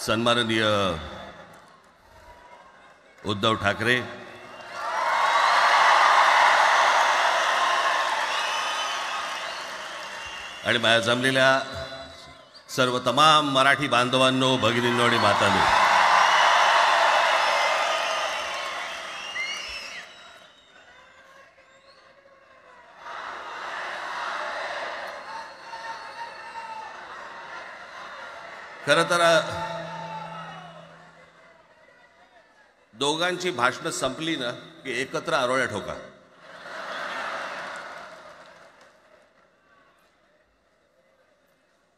सन्माननीय उद्धव ठाकरे, आणि माझ्या जमलेल्या सर्व तमाम मराठी बांधवांनो, भगिनींनो आणि मातांनो, खरं तर दोघांची भाषणं संपली ना की एकत्र आरोळ्या ठोका.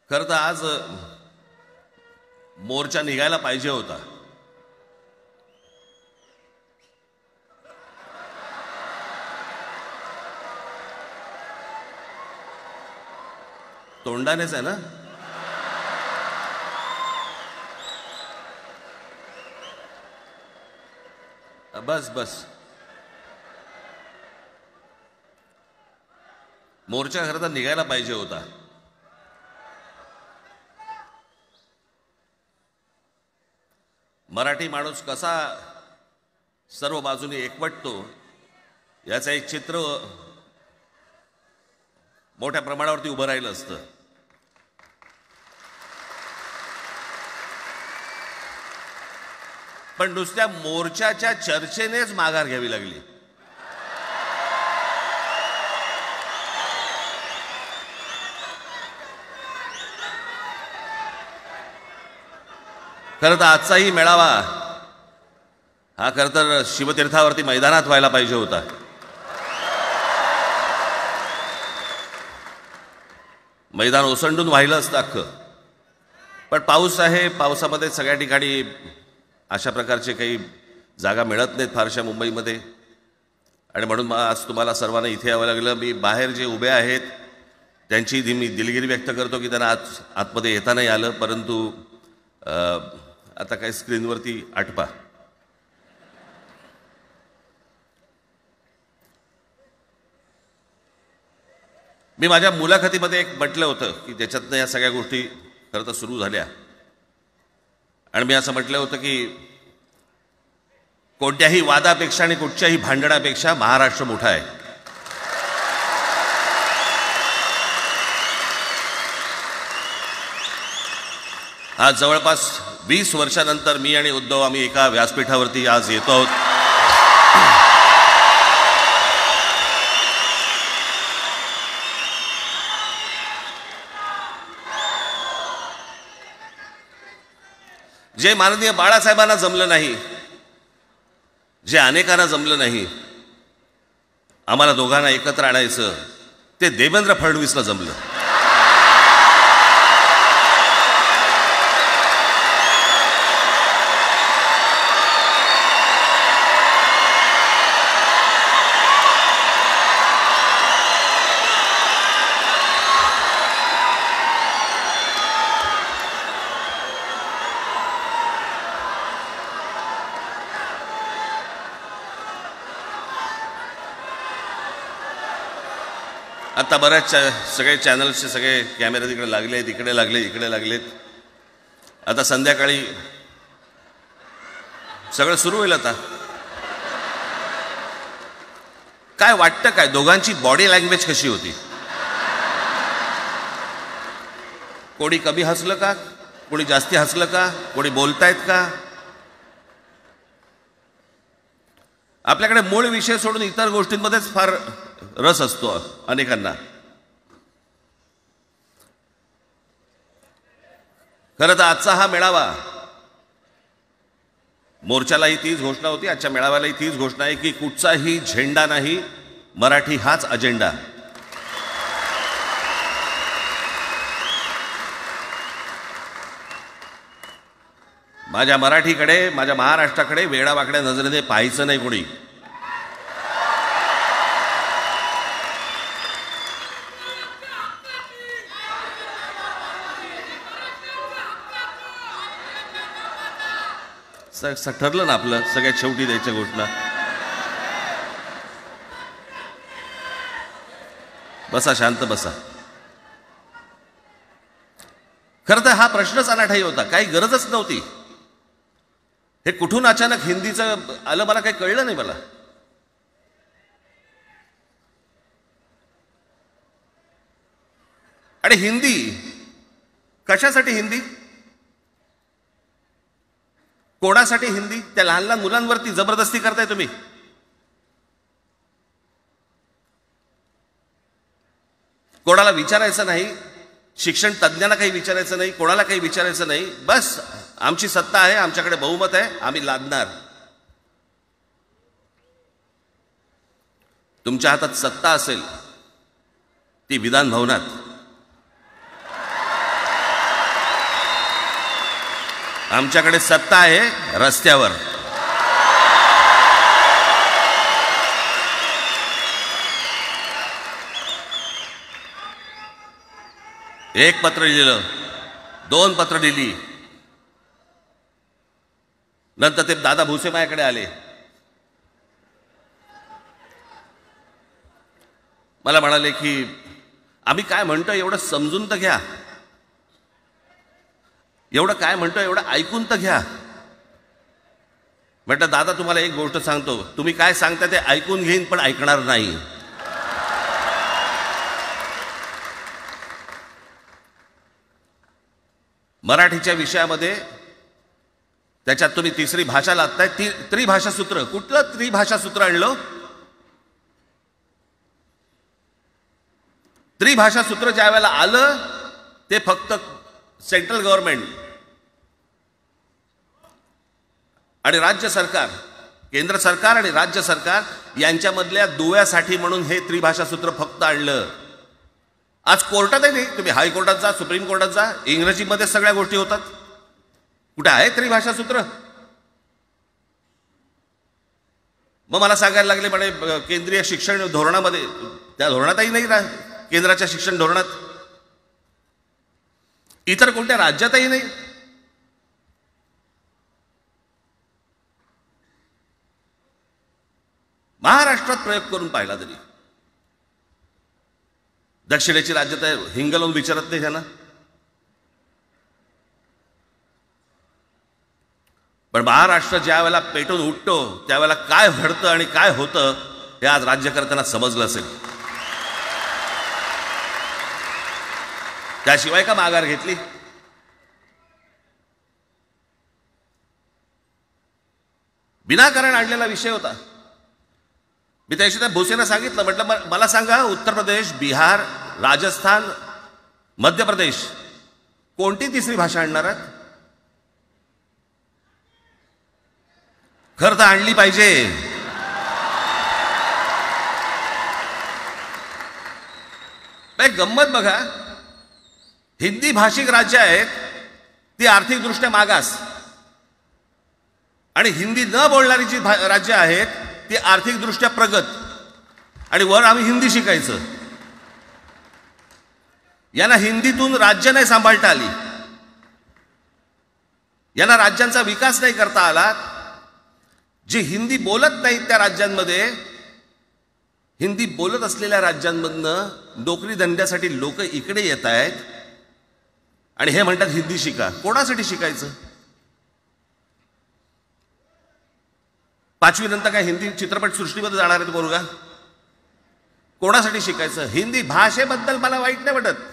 खरं तर आज मोर्चा निघायला पाहिजे होता. तोंडानेच आहे ना. बस बस, मोर्चा खरं तर निघायला पाहिजे होता. मराठी माणूस कसा सर्व बाजूने एकवटतो याचं एक चित्र मोठ्या प्रमाणावरती उभं राहिलं असतं. पण नुसत्या मोर्चाच्या चर्चेनेच माघार घ्यावी लागली. खरं तर आजचाही मेळावा हा खरं तर शिवतीर्थावरती मैदानात व्हायला पाहिजे होता. मैदान ओसंडून वाहिलं असतं अख्खं. पण पाऊस आहे, पावसामध्ये सगळ्या ठिकाणी अशा प्रकारचे काही जागा मिळत नाहीत फारशा मुंबईमध्ये, आणि म्हणून आज तुम्हाला सर्वांना इथे यावं लागलं. मी बाहेर जे उभे आहेत त्यांची मी दिलगिरी व्यक्त करतो की त्यांना आतमध्ये येता नाही आलं, परंतु आता काही स्क्रीनवरती आठवा. मी माझ्या मुलाखतीमध्ये एक म्हटलं होतं की ज्याच्यातनं या सगळ्या गोष्टी खरं तर सुरू झाल्या, आणि मी असं म्हटलं होतं की कोणत्याही वादापेक्षा आणि कुठच्याही भांडणापेक्षा महाराष्ट्र मोठा आहे. आज जवळपास 20 वर्षानंतर मी आणि उद्धव आम्ही एका व्यासपीठावरती आज येतो आहोत. जे माननीय बाळासाहेबांना जमलं नाही, जे अनेकांना जमलं नाही, आम्हाला दोघांना एकत्र आणायचं, ते देवेंद्र फडणवीसला जमलं. आता बऱ्याच सगळे चॅनल्सचे सगळे कॅमेरे तिकडे लागले, तिकडे लागले, इकडे लागलेत. आता संध्याकाळी सगळं सुरू होईल. आता काय वाटतं, काय दोघांची बॉडी लँग्वेज कशी होती? कोणी कमी हसलं का, कोणी जास्ती हसलं का, कोणी बोलतायत का? आपल्याकडे मूळ विषय सोडून इतर गोष्टींमध्येच फार रस असतो अनेकांना. खरं तर आजचा हा मेळावा, मोर्चालाही तीच घोषणा होती, आजच्या मेळाव्यालाही तीच घोषणा आहे की कुठचाही झेंडा नाही, मराठी हाच अजेंडा. माझ्या मराठीकडे, माझ्या महाराष्ट्राकडे वेडावाकड्या नजरेने पाहायचं नाही कोणी. ठरलं ना आपलं, सगळ्यात शेवटी द्यायच्या घोषणा. बसा, शांत बसा. खरं तर हा प्रश्नच अनाठाई होता, काही गरजच नव्हती. हे कुठून अचानक हिंदीचं आलं मला काही कळलं नाही मला. आणि हिंदी कशासाठी? हिंदी कोणासाठी? हिंदी त्या लहान लहान मुलांवरती जबरदस्ती करताय तुम्ही. कोणाला विचारायचं नाही, शिक्षण तज्ज्ञांना काही विचारायचं नाही, कोणाला काही विचारायचं नाही. बस आमची सत्ता आहे, आमच्याकडे बहुमत आहे, आम्ही लादणार. तुमच्या हातात सत्ता असेल ती विधान भवनात, आमच्याकडे सत्ता आहे रस्त्यावर. एक पत्र लिहिलं, 2 पत्र लिहिली, नंतर ते दादा भुसे माझ्याकडे आले. मला म्हणाले की आम्ही काय म्हणतो एवढं समजून तर घ्या, एवढं काय म्हणतो एवढं ऐकून तर घ्या. म्हटलं दादा तुम्हाला एक गोष्ट सांगतो, तुम्ही काय सांगता ते ऐकून घेईन पण ऐकणार नाही. मराठीच्या विषयामध्ये त्याच्यात तुम्ही तिसरी भाषा लादताय. त्रिभाषा सूत्र, कुठलं त्रिभाषा सूत्र आणलं? त्रिभाषा सूत्र ज्या वेळेला आलं ते फक्त सेंट्रल गव्हर्नमेंट आणि राज्य सरकार, केंद्र सरकार आणि राज्य सरकार यांच्यामधल्या दुव्यासाठी म्हणून हे त्रिभाषा सूत्र फक्त आणलं. आज कोर्टातही नाही, तुम्ही हायकोर्टात जा, सुप्रीम कोर्टात जा, इंग्रजीमध्ये सगळ्या गोष्टी होतात. कुठे आहे त्रिभाषा सूत्र? मग मला सांगायला लागले म्हणे केंद्रीय शिक्षण धोरणामध्ये, त्या धोरणातही नाही केंद्राच्या शिक्षण धोरणात, इतर कोणत्या राज्यातही नाही. महाराष्ट्रात प्रयोग करून पाहिला तरी दक्षिणेची राज्य तर हिंग लावून विचारत नाही त्यांना. पण महाराष्ट्र ज्या वेळेला पेटून उठतो त्यावेळेला काय घडतं आणि काय होतं हे आज राज्यकर्त्यांना समजलं असेल. त्याशिवाय का माघार घेतली? विनाकारण आणलेला विषय होता. मी त्याशी त्या भुसेंना सांगितलं, म्हटलं मला सांगा उत्तर प्रदेश, बिहार, राजस्थान, मध्य प्रदेश कोणती तिसरी भाषा आणणार आहात? खरं तर आणली पाहिजे. गंमत बघा, हिंदी भाषिक राज्य आहेत ती आर्थिकदृष्ट्या मागास, आणि हिंदी न बोलणारी जी राज्य आहेत ती आर्थिकदृष्ट्या प्रगत, आणि वर आम्ही हिंदी शिकायचं. यांना हिंदीतून राज्य नाही सांभाळता आली, यांना राज्यांचा विकास नाही करता आला. जे हिंदी बोलत नाहीत त्या राज्यांमध्ये, हिंदी बोलत असलेल्या राज्यांमधनं नोकरी धंद्यासाठी लोक इकडे येत आहेत आणि हे म्हणतात हिंदी शिका. कोणासाठी शिकायचं? 5वी नंतर काय हिंदी चित्रपट सृष्टीमध्ये जाणार आहेत पोरगा? कोणासाठी शिकायचं? हिंदी भाषेबद्दल मला वाईट नाही वाटत,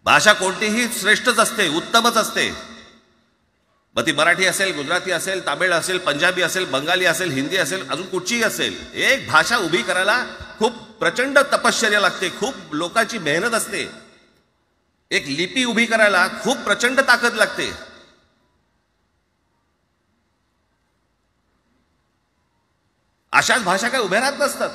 भाषा कोणतीही श्रेष्ठच असते, उत्तमच असते. मग ती मराठी असेल, गुजराती असेल, तामिळ असेल, पंजाबी असेल, बंगाली असेल, हिंदी असेल, अजून कुठचीही असेल. एक भाषा उभी करायला खूप प्रचंड तपश्चर्या लागते, खूप लोकांची मेहनत असते. एक लिपी उभी करायला खूप प्रचंड ताकद लागते. अशाच भाषा काय उभ्या राहत नसतात.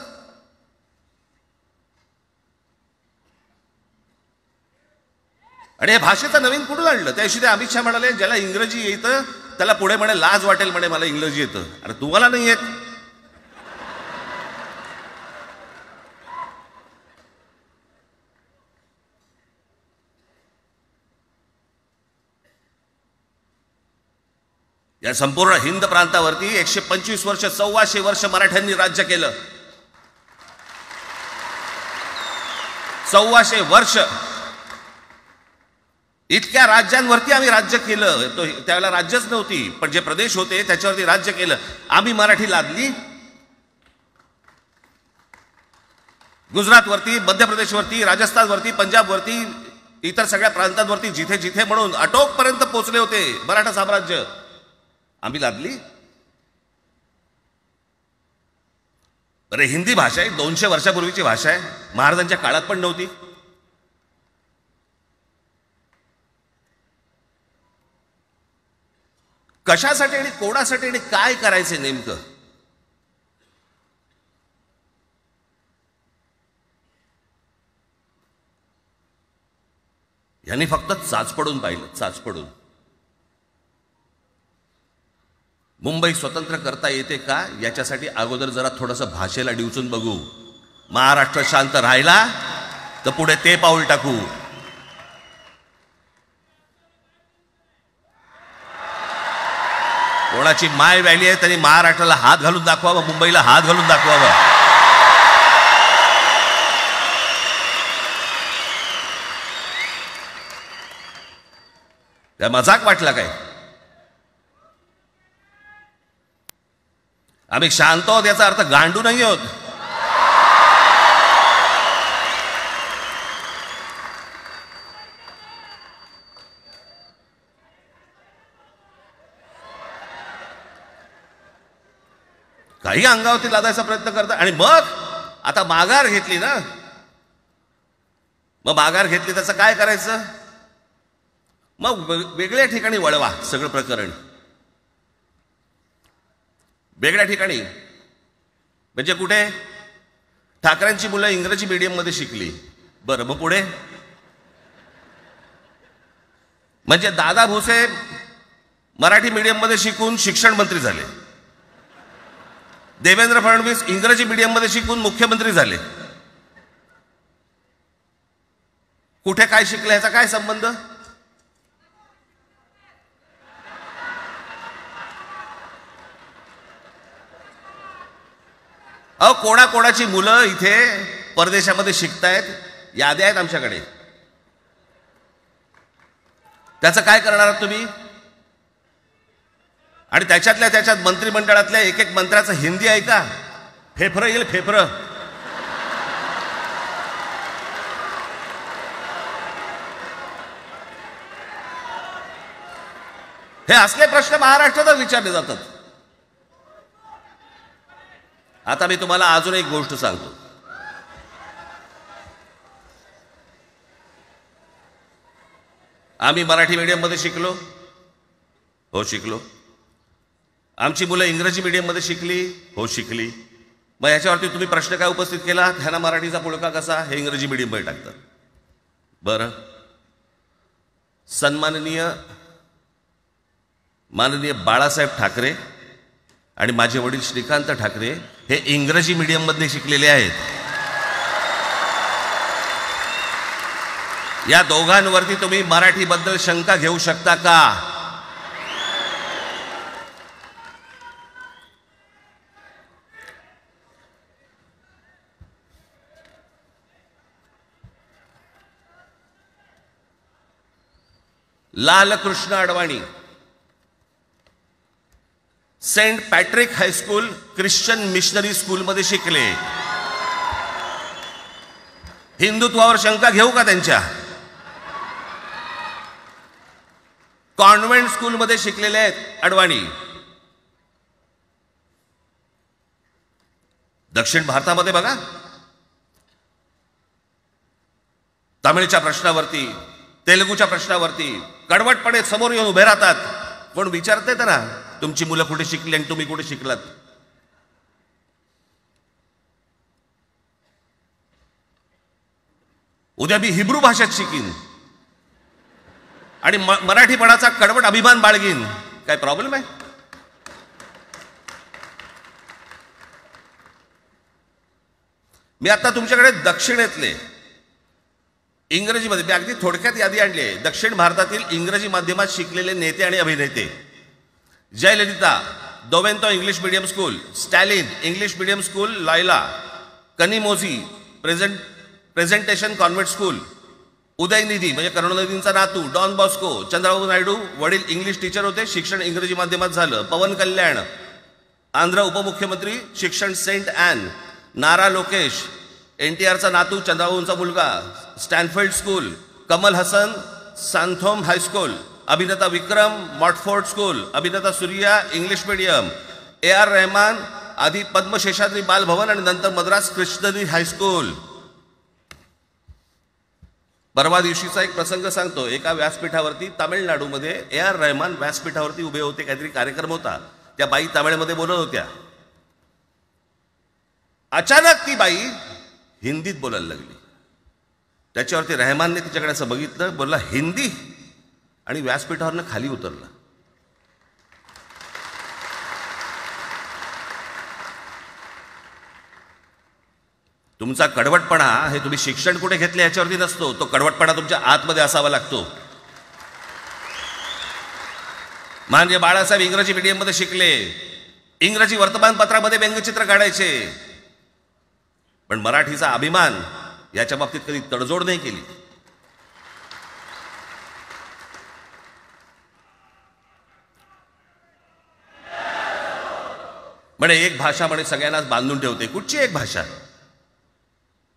आणि या भाषेचं नवीन कुठून आणलं? त्याशी ते अमित शहा म्हणाले ज्याला इंग्रजी येतं त्याला पुढे म्हणे लाज वाटेल, म्हणे मला इंग्रजी येतं. अरे तुम्हाला नाही येत? या संपूर्ण हिंद प्रांतावरती 125 वर्ष, 1400 वर्ष मराठ्यांनी राज्य केलं. 1400 वर्ष. इतक्या राज्यांवरती आम्ही राज्य केलं. तो त्यावेळेला राज्यच नव्हती, पण जे प्रदेश होते त्याच्यावरती राज्य केलं. आम्ही मराठी लादली गुजरातवरती, मध्य प्रदेशवरती, राजस्थानवरती, पंजाबवरती, इतर सगळ्या प्रांतांवरती जिथे जिथे म्हणून अटोकपर्यंत पोहोचले होते मराठा साम्राज्य, आम्ही लादली. अरे हिंदी भाषा आहे, 200 वर्षापूर्वीची भाषा आहे, महाराजांच्या काळात पण नव्हती. कशासाठी आणि कोणासाठी आणि काय करायचे नेमकं? यांनी फक्त चाचपडून पाहिलं, चाचपडून. मुंबई स्वतंत्र करता येते का याच्यासाठी अगोदर जरा थोडंसं भाषेला डिवचून बघू. महाराष्ट्र शांत राहिला तर पुढे ते पाऊल टाकू. कोणाची माय व्हॅली आहे त्यांनी महाराष्ट्राला हात घालून दाखवावा, मुंबईला हात घालून दाखवावा. त्या मजाक वाटला काय? आम्ही शांत आहोत याचा अर्थ गांडू नाही आहोत. काही अंगावरती लादायचा प्रयत्न करतात आणि मग आता माघार घेतली ना, मग माघार घेतली त्याचं काय करायचं? मग वेगळ्या ठिकाणी वळवा सगळं प्रकरण. वेगळ्या ठिकाणी म्हणजे कुठे? ठाकरेंची मुलं इंग्रजी मीडियममध्ये शिकली, बरं मग पुढे? म्हणजे दादा भुसे मराठी मीडियममध्ये शिकून शिक्षण मंत्री झाले, देवेंद्र फडणवीस इंग्रजी मीडियममध्ये शिकून मुख्यमंत्री झाले. कुठे काय शिकले याचा काय संबंध? अहो कोणाकोणाची मुलं इथे परदेशामध्ये शिकतायत, याद्या आहेत आमच्याकडे. त्याचं काय करणार आहात तुम्ही? आणि त्याच्यातल्या त्याच्यात मंत्रिमंडळातल्या एक एक मंत्र्याचं हिंदी आहे का? फेफरं येईल, फेफरं. हे असले प्रश्न महाराष्ट्रातच विचारले जातात. आता मी तुम्हाला अजून एक गोष्ट सांगतो. आम्ही मराठी मीडियममध्ये शिकलो, हो शिकलो. आमची मुलं इंग्रजी मीडियममध्ये शिकली, हो शिकली. मग याच्यावरती तुम्ही प्रश्न काय उपस्थित केला? ह्यांना मराठीचा पुळका कसा? हे इंग्रजी मीडियममध्ये टाकतात. बरं, सन्माननीय माननीय बाळासाहेब ठाकरे आणि माझे वडील श्रीकांत ठाकरे हे इंग्रजी मीडियममध्ये शिकलेले आहेत. या दोघांवरती तुम्ही मराठीबद्दल शंका घेऊ शकता का? Lalkrishna Advani Saint Patrick high school Christian missionary स्कूलमध्ये शिकले. हिंदुत्वावर शंका घेऊ का त्यांच्या? कॉन्व्हेंट स्कूलमध्ये शिकलेले आहेत अडवाणी. दक्षिण भारतामध्ये बघा, तमिळच्या प्रश्नावरती, तेलुगूच्या प्रश्नावरती कडवटपणे समोर येऊन उभे राहतात. पण विचारते तर ना, तुमची मुलं कुठे शिकली आणि तुम्ही कुठे शिकलात? उद्या मी हिब्रू भाषेत शिकीन आणि मराठीपणाचा कडवट अभिमान बाळगीन, काय प्रॉब्लेम आहे? मी आता तुमच्याकडे दक्षिणेतले इंग्रजीमध्ये, मी अगदी थोडक्यात यादी आणली आहे. दक्षिण भारतातील इंग्रजी माध्यमात शिकलेले नेते आणि अभिनेते: Jayalalithaa Doveton English medium school, Stalin English medium school Loyola, Kanimozhi Presentation Convent school, Udhayanidhi म्हणजे करुणानिधींचा नातू डॉन बॉस्को. चंद्रबाबू नायडू वडील इंग्लिश टीचर होते, शिक्षण इंग्रजी माध्यमात झालं. पवन कल्याण आंध्र उपमुख्यमंत्री, शिक्षण सेंट ॲन. नारा लोकेश NTRचा नातू, चंद्रबाबूंचा मुलगा, Stanford school. Kamal Haasan Santhome high school. अभिनेता विक्रम मॉटफोर्ड स्कूल. अभिनेता Suriya English medium. AR Rahman आधी पद्मशेषाद्री बालभवन आणि नंतर मद्रास कृष्णगिरी हायस्कूल. परवा दिवशीचा एक प्रसंग सांगतो. एका व्यासपीठावरती तामिळनाडूमध्ये AR रहमान व्यासपीठावरती उभे होते, काहीतरी कार्यक्रम होता. त्या बाई तामिळमध्ये बोलत होत्या. अचानक ती बाई हिंदीत बोलायला लागली. त्याच्यावरती रहमानने तिच्याकडे असं बघितलं, बोलला हिंदी, आणि व्यासपीठावरनं खाली उतरला. तुमचा कडवटपणा हे तुम्ही शिक्षण कुठे घेतले याच्यावरती नसतो, तो कडवटपणा तुमच्या आतमध्ये असावा लागतो. म्हणजे बाळासाहेब इंग्रजी मीडियममध्ये शिकले, इंग्रजी वर्तमानपत्रामध्ये व्यंगचित्र काढायचे, पण मराठीचा अभिमान याच्या बाबतीत कधी तडजोड नाही केली. म्हणे एक भाषा म्हणे सगळ्यांनाच बांधून ठेवते. कुठची एक भाषा?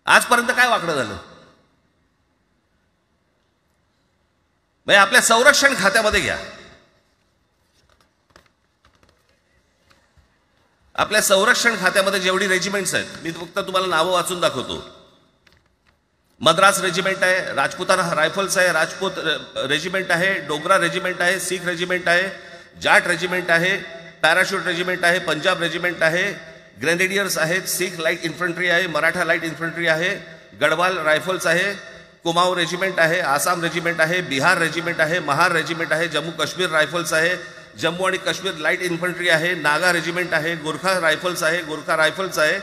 आजपर्यंत काय वाकडं झालं? म्हणजे आपल्या संरक्षण खात्यामध्ये घ्या. आपल्या संरक्षण खात्यामध्ये जेवढी रेजिमेंट्स आहेत, मी फक्त तुम्हाला नावं वाचून दाखवतो. मद्रास रेजिमेंट आहे, राजपुताना रायफल्स आहे, राजपूत रेजिमेंट आहे, डोगरा रेजिमेंट आहे, सीख रेजिमेंट आहे, जाट रेजिमेंट आहे, पॅराशूट रेजिमेंट आहे, पंजाब रेजिमेंट आहे, ग्रेनेडियर्स आहेत, सीख लाईट इन्फंट्री आहे, मराठा लाईट इन्फंट्री आहे, गढवाल रायफल्स आहे, कुमाऊं रेजिमेंट आहे, आसाम रेजिमेंट आहे, बिहार रेजिमेंट आहे, महार रेजिमेंट आहे, जम्मू काश्मीर रायफल्स आहे, जम्मू आणि काश्मीर लाईट इन्फंट्री आहे, नागा रेजिमेंट आहे, गोरखा रायफल्स आहे, गोरखा रायफल्स आहे,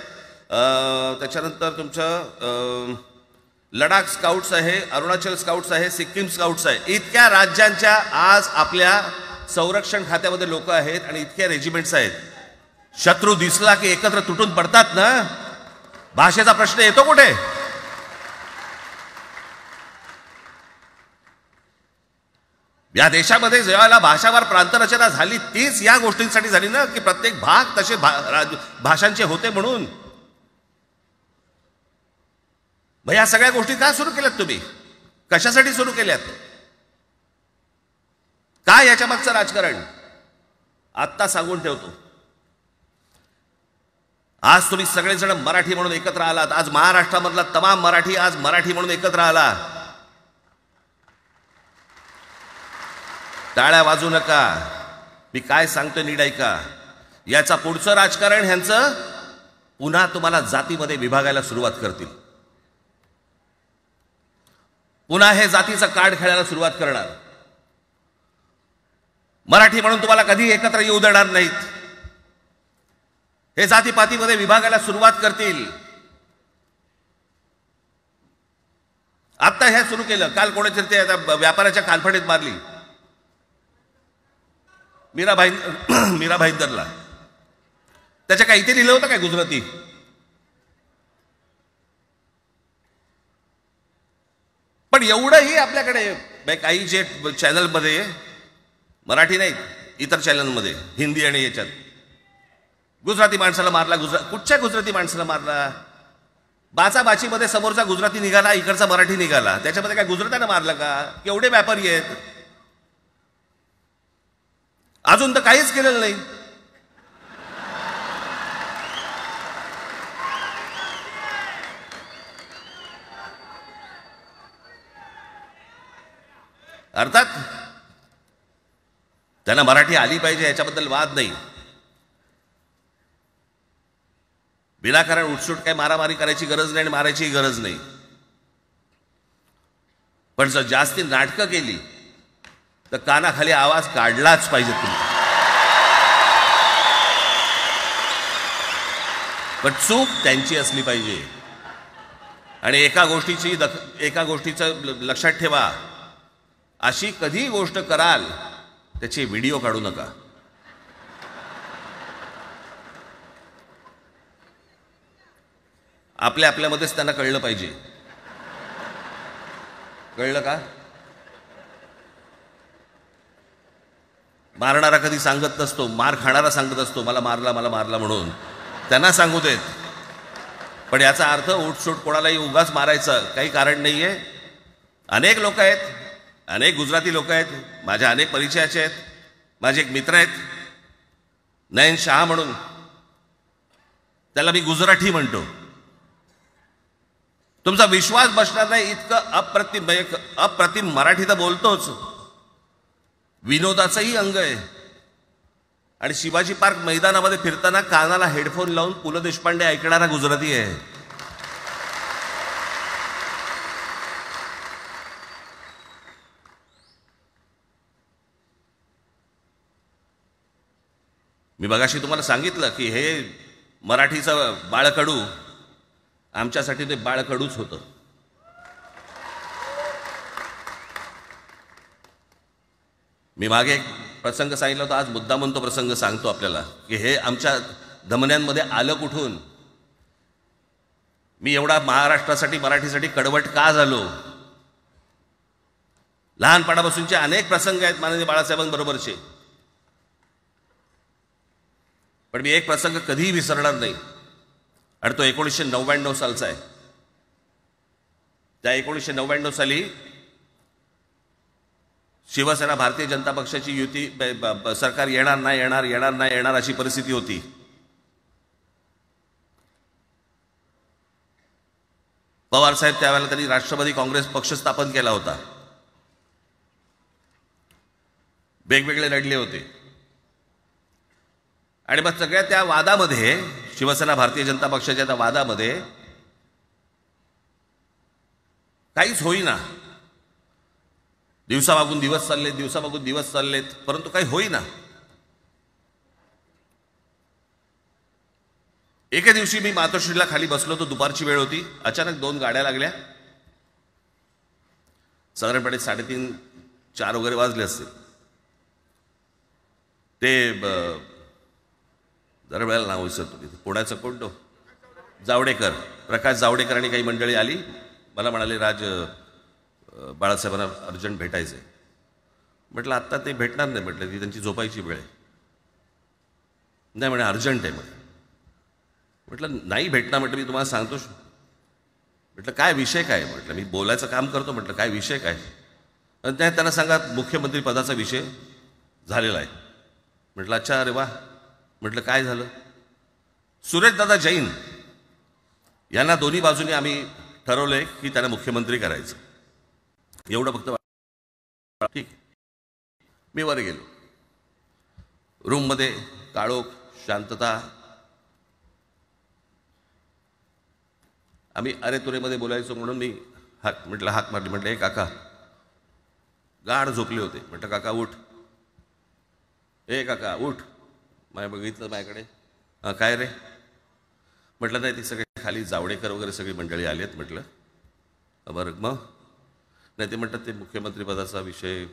त्याच्यानंतर तुमचं लडाख स्काउट्स आहे, अरुणाचल स्काउट्स आहे, सिक्कीम स्काउट्स आहे. इतक्या राज्यांच्या आज आपल्या संरक्षण खात्यामध्ये लोक आहेत आणि इतक्या रेजिमेंट्स आहेत. शत्रू दिसला की एकत्र तुटून पडतात ना. भाषेचा प्रश्न येतो कुठे? या देशामध्ये जेव्हा भाषावार प्रांतरचना झाली तीच या गोष्टींसाठी झाली ना, की प्रत्येक भाग तसे भाषांचे होते म्हणून. मग या सगळ्या गोष्टी का सुरू केल्यात तुम्ही? कशासाठी सुरू केल्यात? काय याच्या मागचं राजकारण? आत्ता सांगून ठेवतो. आज तुम्ही सगळेजण मराठी म्हणून एकत्र आलात. आज महाराष्ट्रामधला तमाम मराठी आज मराठी म्हणून एकत्र आला. टाळ्या वाजू नका. मी काय सांगतोय नीट ऐका. याचा पुढचं राजकारण ह्यांचं पुन्हा तुम्हाला जातीमध्ये विभागायला सुरुवात करतील. पुन्हा हे जातीचं कार्ड खेळायला सुरुवात करणार. मराठी म्हणून तुम्हाला कधी एकत्र येऊ देणार नाहीत. हे जातीपातीमध्ये विभागायला सुरुवात करतील. आता हे सुरू केलं. काल कोणाच्या ते व्यापाऱ्याच्या कानफडीत मारली मीरा भाईंदरला. त्याच्या काय इथे लिहिलं होतं काय गुजराती? पण एवढंही आपल्याकडे काही जे चॅनलमध्ये मराठी नाहीत, इतर चॅनलमध्ये हिंदी आणि याच्यात गुजराती माणसाला मारला. कुठच्या गुजराती माणसाला मारला? बाचाबाचीमध्ये समोरचा गुजराती निघाला, इकडचा मराठी निघाला. त्याच्यामध्ये काय गुजरात्यानं मारलं का? केवढे व्यापारी आहेत. अजून तर काहीच केलेलं नाही. अर्थात त्यांना मराठी आली पाहिजे याच्याबद्दल वाद नाही. विनाकारण उठसूट काय मारामारी करायची गरज नाही आणि मारायची गरज नाही. पण जर जास्ती नाटकं केली तर कानाखाली आवाज काढलाच पाहिजे तुम्ही. पण चूक त्यांची असली पाहिजे. आणि एका गोष्टीचं लक्षात ठेवा, अशी कधी गोष्ट कराल त्याचे व्हिडिओ काढू नका. आपल्यामध्येच त्यांना कळलं पाहिजे. कळलं का? मारणारा कधी सांगत नसतो, मार खाणारा सांगत असतो मला मारला म्हणून. त्यांना सांगू देत. पण याचा अर्थ उठसूट कोणालाही उगाच मारायचं काही कारण नाही आहे. अनेक लोक आहेत, अनेक गुजराती लोक आहेत, माझ्या अनेक परिचयाचे आहेत. माझे एक मित्र आहेत नयन शाह म्हणून, त्याला मी गुजराठी म्हणतो. तुमचा विश्वास बसणार नाही इतकं अप्रतिम मराठी तर बोलतोच, विनोदाचंही अंग आहे. आणि शिवाजी पार्क मैदानामध्ये फिरताना कानाला हेडफोन लावून पु ल देशपांडे ऐकणारा गुजराती आहे. मी मगाशी तुम्हाला सांगितलं की हे मराठीचं बाळकडू, आमच्यासाठी ते बाळकडूच होतं. मी मागे एक प्रसंग सांगितला होता, आज मुद्दामून तो प्रसंग सांगतो आपल्याला की हे आमच्या धमन्यांमध्ये आलं कुठून. मी एवढा महाराष्ट्रासाठी मराठीसाठी कडवट का झालो. लहानपणापासूनचे अनेक प्रसंग आहेत माननीय बाळासाहेबांबरोबरचे, पण मी एक प्रसंग कधीही विसरणार नाही. आणि तो 1999 सालचा आहे. त्या 1999 साली शिवसेना भारतीय जनता पक्षाची युती सरकार येणार अशी परिस्थिती होती. पवार साहेब त्यावेळेला त्यांनी राष्ट्रवादी काँग्रेस पक्ष स्थापन केला होता. वेगवेगळे लढले होते. आणि मग सगळ्या त्या वादामध्ये, शिवसेना भारतीय जनता पक्षाच्या त्या वादामध्ये काहीच होईना. दिवसामागून दिवस चाललेत, परंतु काही होईना. एके दिवशी मी मातोश्रीला खाली बसलो होतो, दुपारची वेळ होती. अचानक 2 गाड्या लागल्या. साधारणपणे 3:30-4 वगैरे वाजले असतील. ते जरा वेळेला नाव विसरतो, पुण्याचं कोणतो जावडेकर, प्रकाश जावडेकर आणि काही मंडळी आली. मला म्हणाले राज बाळासाहेबांना अर्जंट भेटायचं आहे. म्हटलं आत्ता ते भेटणार नाही. म्हटलं ती त्यांची झोपायची वेळ आहे. नाही म्हणे अर्जंट आहे म्हणे. म्हटलं नाही भेटणार. म्हटलं मी तुम्हाला सांगतो. म्हटलं काय विषय काय. म्हटलं मी बोलायचं काम करतो. म्हटलं काय विषय काय. आणि त्यांना सांगा मुख्यमंत्री पदाचा विषय झालेला आहे. म्हटलं अच्छा अरे वा. म्हटलं काय झालं. सुरेशदादा जैन यांना दोन्ही बाजूने आम्ही ठरवलंय की त्यांना मुख्यमंत्री करायचं. एवढं फक्त. ठीक. मी वर गेलो. रूममध्ये काळोख, शांतता. आम्ही अरे तुरेमध्ये बोलायचो म्हणून मी हाक मारली. म्हटलं हे काका. गाढ झोपले होते. म्हटलं काका उठ. ए काका उठ. माझ्या बघितलं माझ्याकडे. काय रे. म्हटलं नाही ती सगळे खाली जावडेकर वगैरे सगळी मंडळी आली आहेत. म्हटलं बरं मग. नाही ते म्हणतात ते मुख्यमंत्री पदाचा विषय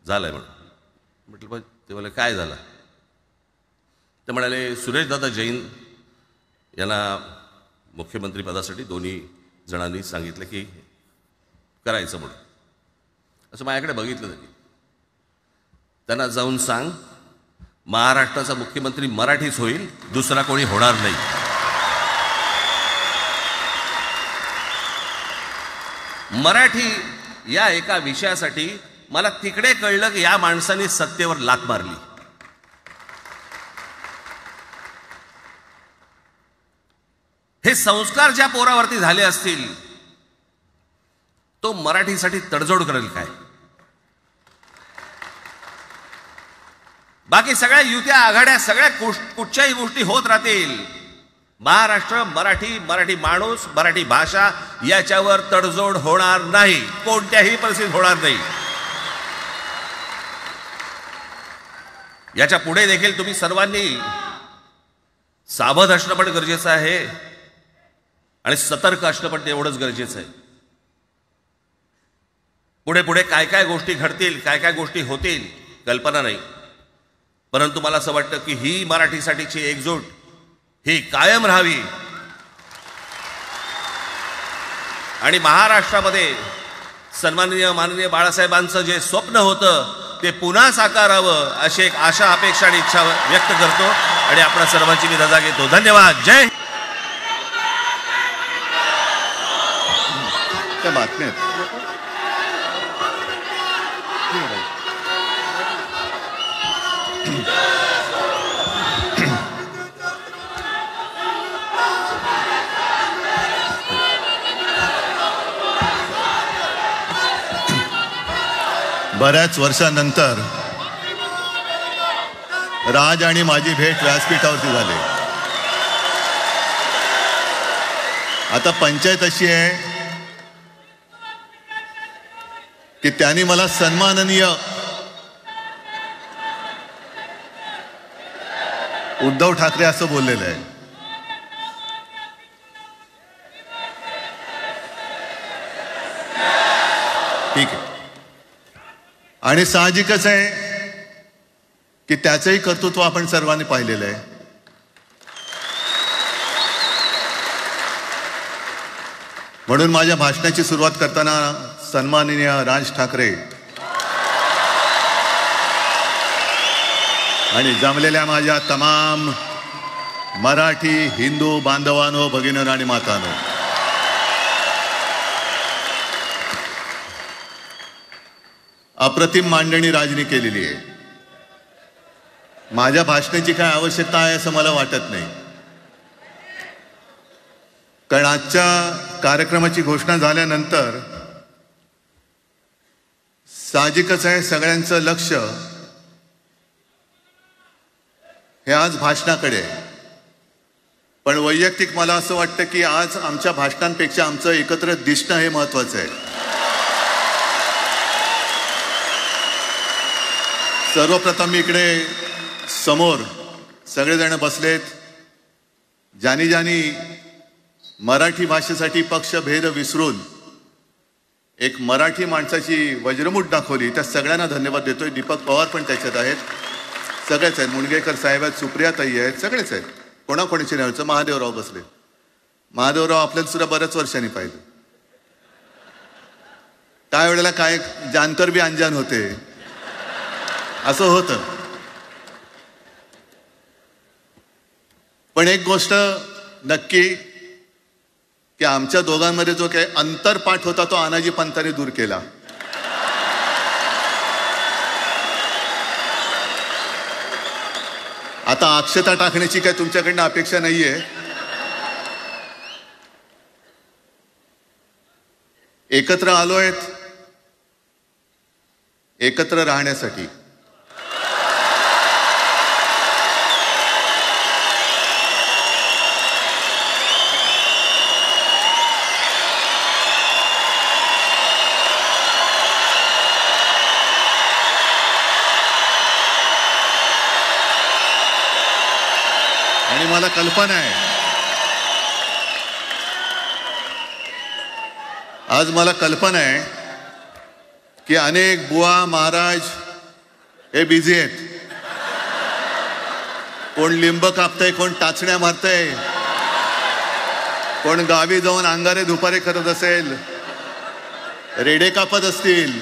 झाला आहे म्हणून. म्हटलं पण ते मला काय झालं. ते म्हणाले सुरेशदादा जैन यांना मुख्यमंत्री पदासाठी दोन्ही जणांनी सांगितलं की करायचं म्हणून. असं माझ्याकडे बघितलं त्यांनी. त्यांना जाऊन सांग महाराष्ट्राचा मुख्यमंत्री मराठीच होईल, दुसरा कोणी होणार नाही. मराठी या एका विषयासाठी मला तिकडे कळलं की या माणसाने सत्तेवर लाथ मारली. हे संस्कार ज्या पोरावरती झाले असतील तो मराठीसाठी तडजोड करेल काय. बाकी सगळ्या युत्या आघाड्या सगळ्या कुठच्याही गोष्टी होत राहतील. महाराष्ट्र, मराठी माणूस, मराठी भाषा याच्यावर तडजोड होणार नाही. कोणत्याही परिस्थितीत होणार नाही. याच्या पुढे देखील तुम्ही सर्वांनी सावध असणं पण गरजेचं आहे आणि सतर्क असणं पण तेवढंच गरजेचं आहे. पुढे पुढे काय काय गोष्टी घडतील, काय काय गोष्टी होतील कल्पना नाही. परंतु मला असं वाटतं की ही मराठीसाठीची एकजूट ही कायम राहावी आणि महाराष्ट्रामध्ये सन्माननीय माननीय बाळासाहेबांचं जे स्वप्न होतं ते पुन्हा साकारावं अशी एक आशा अपेक्षा आणि इच्छा व्यक्त करतो आणि आपल्या सर्वांची मी रजा घेतो. धन्यवाद. जय. त्या बातम्यात बऱ्याच वर्षांनंतर राज आणि माझी भेट व्यासपीठावरती झाली. आता पंचायत अशी आहे की त्यांनी मला सन्माननीय उद्धव ठाकरे असं बोललेलं आहे. ठीक आहे. आणि साहजिकच आहे की त्याचंही कर्तृत्व आपण सर्वांनी पाहिलेलं आहे. म्हणून माझ्या भाषणाची सुरुवात करताना सन्माननीय राज ठाकरे आणि जमलेल्या माझ्या तमाम मराठी हिंदू बांधवांनो, भगिनींनो आणि मातांनो, अप्रतिम मांडणी राजनी केलेली आहे. माझ्या भाषणाची काय आवश्यकता आहे असं मला वाटत नाही, कारण आजच्या कार्यक्रमाची घोषणा झाल्यानंतर साहजिकच आहे सगळ्यांचं लक्ष हे आज भाषणाकडे आहे. पण वैयक्तिक मला असं वाटतं की आज आमच्या भाषणांपेक्षा आमचं एकत्र दिसणं हे महत्वाचं आहे. सर्वप्रथम मी इकडे समोर सगळेजण बसलेत, ज्यांनी ज्यांनी मराठी भाषेसाठी पक्षभेद विसरून एक मराठी माणसाची वज्रमूठ दाखवली, त्या सगळ्यांना धन्यवाद देतोय. दीपक पवार पण त्याच्यात आहेत, सगळेच आहेत, मुणगेकर साहेब आहेत, सुप्रियाताई आहेत, सगळेच आहेत. कोणाकोणीचे नाही. महादेवराव बसले. महादेवराव आपल्याला सुद्धा बऱ्याच वर्षांनी पाहिलं. त्या वेळेला काय जानकर बी अंजान होते असं होतं. पण एक गोष्ट नक्की की आमच्या दोघांमध्ये जो काही अंतरपाठ होता तो आनाजी पंतांनी दूर केला. आता अक्षता टाकण्याची काय तुमच्याकडनं अपेक्षा नाहीये. एकत्र आलोय एकत्र राहण्यासाठी. आणि मला कल्पना आहे, आज मला कल्पना आहे की अनेक बुवा महाराज हे बिझी आहेत. कोण लिंब कापतंय, कोण टाचण्या मारतंय, कोण गावी जाऊन अंगारे दुपारे करत असेल, रेडे कापत असतील.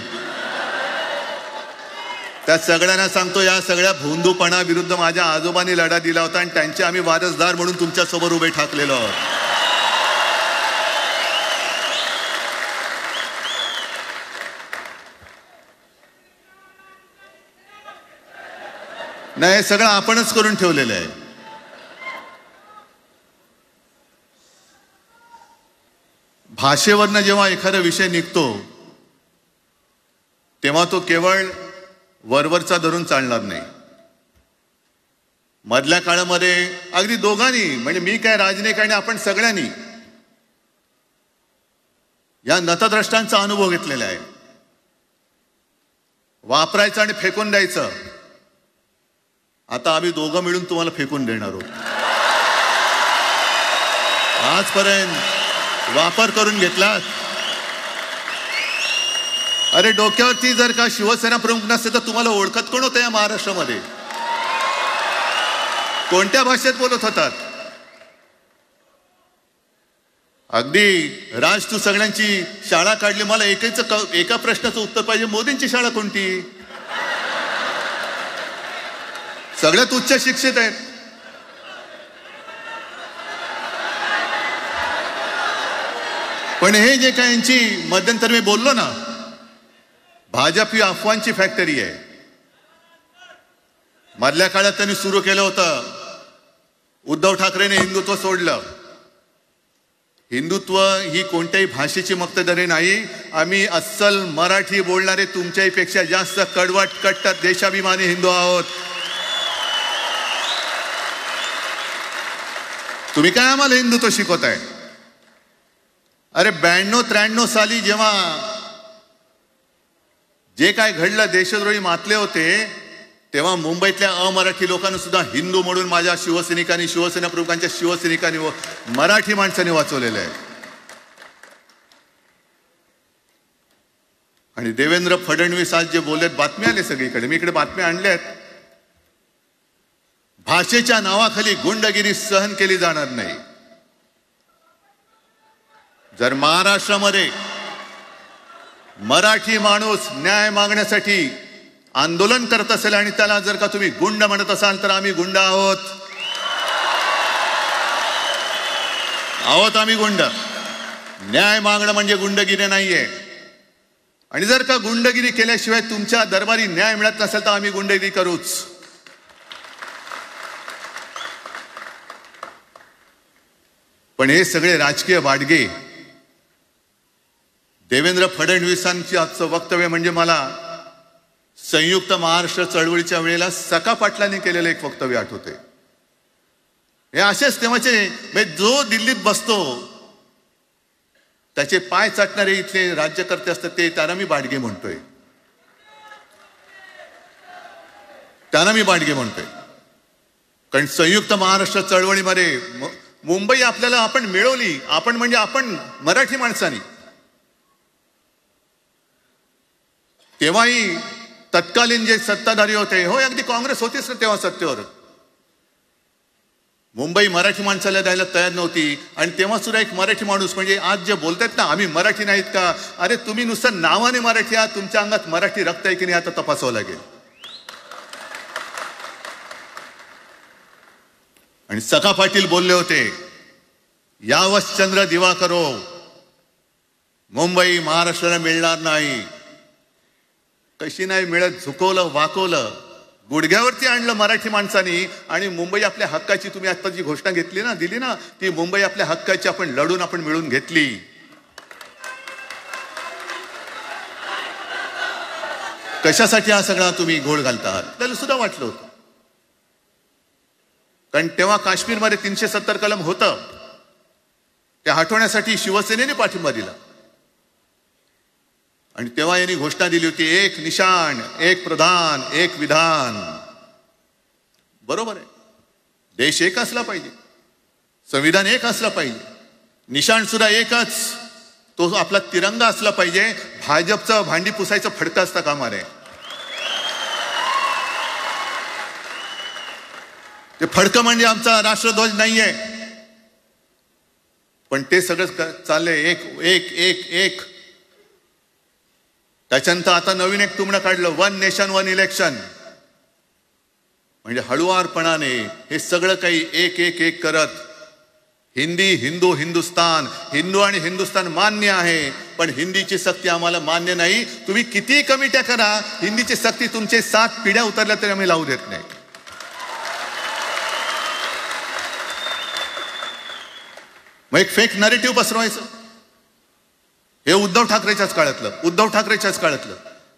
त्या सगळ्यांना सांगतो, या सगळ्या भोंदूपणा विरुद्ध माझ्या आजोबांनी लढा दिला होता आणि त्यांचे आम्ही वारसदार म्हणून तुमच्यासोबत उभे ठाकलेलो आहोत. नाही, हे सगळं आपणच करून ठेवलेलं आहे. भाषेवरनं जेव्हा एखादा विषय निघतो तेव्हा तो केवळ वरवरचा धरून चालणार नाही. मधल्या काळामध्ये अगदी दोघांनी, म्हणजे मी काय, राजने काय, आपण सगळ्यांनी या नतद्रष्टांचा अनुभव घेतलेला आहे. वापरायचं आणि फेकून द्यायचं. आता आम्ही दोघं मिळून तुम्हाला फेकून देणार आहोत. आजपर्यंत वापर करून घेतलात. अरे डोक्यावरती जर का शिवसेना प्रमुख नसते तर तुम्हाला ओळखत कोण होतं या महाराष्ट्रामध्ये? कोणत्या भाषेत बोलत होतात? अगदी राज, तू सगळ्यांची शाळा काढली, मला एका प्रश्नाचं उत्तर पाहिजे, मोदींची शाळा कोणती? सगळ्यात उच्च शिक्षित आहेत. पण हे जे काय यांची मध्यंतर मी बोललो ना, भाजप ही अफवांची फॅक्टरी आहे. मधल्या काळात त्यांनी सुरू केलं होतं, उद्धव ठाकरेने हिंदुत्व सोडलं. हिंदुत्व ही कोणत्याही भाषेची मक्तेदारी नाही. आम्ही अस्सल मराठी बोलणारे तुमच्याही पेक्षा जास्त कडवट कट्टर देशाभिमानी हिंदू आहोत. तुम्ही काय आम्हाला हिंदुत्व शिकवताय? अरे 92-93 साली जेव्हा जे काय घडलं, देशद्रोही मातले होते, तेव्हा मुंबईतल्या अमराठी लोकांना सुद्धा हिंदू म्हणून माझ्या शिवसैनिकांनी, शिवसेना प्रमुखांच्या शिवसैनिकांनी व मराठी माणसांनी वाचवलेलं आहे. आणि देवेंद्र फडणवीस आज जे बोललेत, बातम्या आले सगळीकडे, मी इकडे बातम्या आणल्यात. भाषेच्या नावाखाली गुंडगिरी सहन केली जाणार नाही. जर महाराष्ट्रामध्ये मराठी माणूस न्याय मागण्यासाठी आंदोलन करत असेल आणि त्याला जर का तुम्ही गुंड म्हणत असाल, तर आम्ही गुंड आहोत. आम्ही गुंड. न्याय मागणं म्हणजे गुंडगिरी नाहीये. आणि जर का गुंडगिरी केल्याशिवाय तुमच्या दरबारी न्याय मिळत नसेल, तर आम्ही गुंडगिरी करूच. पण हे सगळे राजकीय वाडगे, देवेंद्र फडणवीसांची आजचं वक्तव्य म्हणजे मला संयुक्त महाराष्ट्र चळवळीच्या वेळेला सखा पाटलांनी केलेलं एक वक्तव्य आठवते. हे असेच तेव्हाचे, जो दिल्लीत बसतो त्याचे पाय चाटणारे इथले राज्यकर्ते असतात, त्यांना मी बाडगे म्हणतोय. कारण संयुक्त महाराष्ट्र चळवळीमध्ये मुंबई आपण मिळवली. आपण म्हणजे आपण मराठी माणसांनी. तेव्हाही तत्कालीन जे सत्ताधारी होते, हो अगदी काँग्रेस होतीच ना तेव्हा सत्तेवर, मुंबई मराठी माणसाला द्यायला तयार नव्हती. आणि तेव्हा सुद्धा एक मराठी माणूस, म्हणजे आज जे बोलतायत ना आम्ही मराठी नाहीत का, अरे तुम्ही नुसतं नावाने मराठी आहात, तुमच्या अंगात मराठी रक्त आहे की नाही आता तपासावं लागेल. आणि सखा पाटील बोलले होते, यावश चंद्र दिवाकरो, मुंबई महाराष्ट्राला मिळणार नाही. कशी नाही मिळत, झुकवलं, वाकवलं, गुडघ्यावरती आणलं मराठी माणसांनी. आणि मुंबई आपल्या हक्काची, तुम्ही आता जी घोषणा दिली ना, ती मुंबई आपल्या हक्काची आपण लढून आपण मिळून घेतली. कशासाठी हा सगळा तुम्ही घोळ घालता? त्याला सुद्धा वाटलं होतं. कारण तेव्हा काश्मीरमध्ये 370 कलम होतं, ते हटवण्यासाठी शिवसेनेने पाठिंबा दिला. आणि तेव्हा यांनी घोषणा दिली होती, एक निशाण, एक प्रधान, एक विधान. बरोबर आहे, देश एक असला पाहिजे, संविधान एक असला पाहिजे, निशाण सुद्धा एकच, तो आपला तिरंगा असला पाहिजे. भाजपचं भांडी पुसायचं फडकं असता कामा नये. ते फडकं म्हणजे आमचा राष्ट्रध्वज नाहीये. पण ते सगळं चाललंय एक एक एक एक. त्याच्यानंतर आता नवीन एक तुमणं काढलं, 1 नेशन 1 इलेक्शन. म्हणजे हळुवारपणाने हे सगळं काही एक एक एक करत, हिंदी, हिंदू, हिंदुस्तान, हिंदू आणि हिंदुस्तान मान्य आहे, पण हिंदीची सक्ती आम्हाला मान्य नाही. तुम्ही किती कमिट्या करा, हिंदीची सक्ती तुमचे 7 पिढ्या उतरल्या तरी आम्ही लावू देत नाही. मग एक फेक नरेटिव्ह पसरवायचं. हे उद्धव ठाकरेच्याच काळातलं.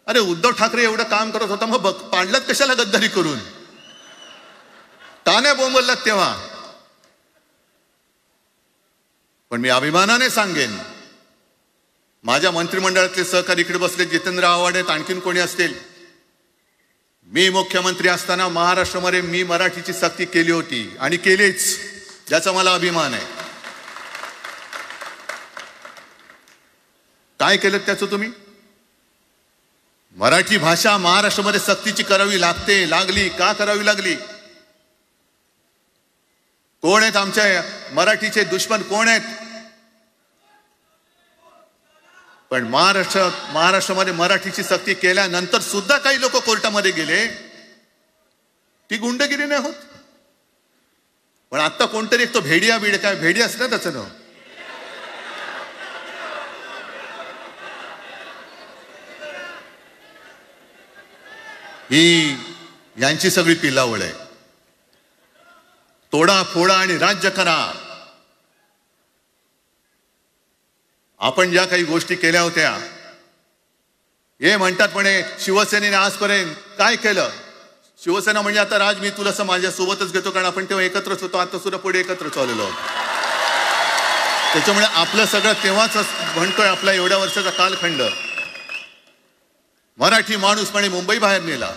अरे उद्धव ठाकरे एवढं काम करत होता, मग पाडलात कशाला गद्दारी करून? तान्या बोंबललात तेव्हा. पण मी अभिमानाने सांगेन, माझ्या मंत्रिमंडळातले सहकारी इकडे बसले, जितेंद्र आव्हाड आहेत, आणखीन कोणी असतील, मी मुख्यमंत्री असताना महाराष्ट्रामध्ये मी मराठीची सक्ती केली होती आणि केलीच, ज्याचा मला अभिमान आहे. काय केलं त्याचं तुम्ही? मराठी भाषा महाराष्ट्रामध्ये सक्तीची करावी लागली. का करावी लागली? कोण आहेत आमच्या मराठीचे दुश्मन? कोण आहेत? पण महाराष्ट्रामध्ये मराठीची सक्ती केल्यानंतर सुद्धा काही लोक कोर्टामध्ये गेले. ती गुंडगिरी नाही होत. पण आता कोणतरी एक तो भेडिया काय भेडिया असलं त्याचं नाव, ही यांची सगळी पिल्लावळ आहे. तोडा फोडा आणि राज्य करा. आपण ज्या काही गोष्टी केल्या होत्या, हे म्हणतात म्हणे शिवसेनेने आजपर्यंत काय केलं. शिवसेना म्हणजे आता राज मी तुला असं माझ्या सोबतच घेतो, कारण आपण तेव्हा एकत्रच होतो, आता सुद्धा पुढे एकत्र चाललेलो आहोत. त्याच्यामुळे आपलं सगळं तेव्हाच म्हणतोय, आपला एवढ्या वर्षाचा कालखंड. मराठी माणूस म्हणे मुंबई बाहेर नेला.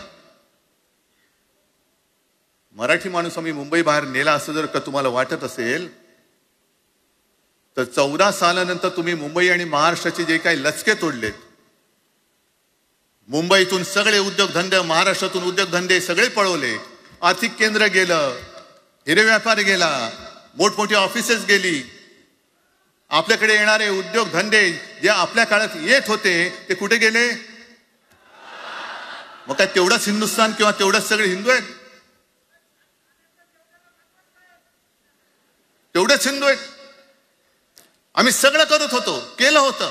मराठी माणूस आम्ही मुंबई बाहेर नेला असं जर का तुम्हाला वाटत असेल तर 14 सालानंतर तुम्ही मुंबई आणि महाराष्ट्राचे जे काही लचके तोडलेत, मुंबईतून सगळे उद्योगधंदे, महाराष्ट्रातून उद्योगधंदे सगळे पळवले, आर्थिक केंद्र गेलं, हिरे व्यापार गेला, मोठमोठी ऑफिसेस गेली. आपल्याकडे येणारे उद्योगधंदे जे आपल्या काळात येत होते ते कुठे गेले? मग काय तेवढंच हिंदुस्थान किंवा तेवढंच सगळे हिंदू आहेत? तेवढेच हिंदू आहेत. आम्ही सगळं करत होतो, केलं होतं.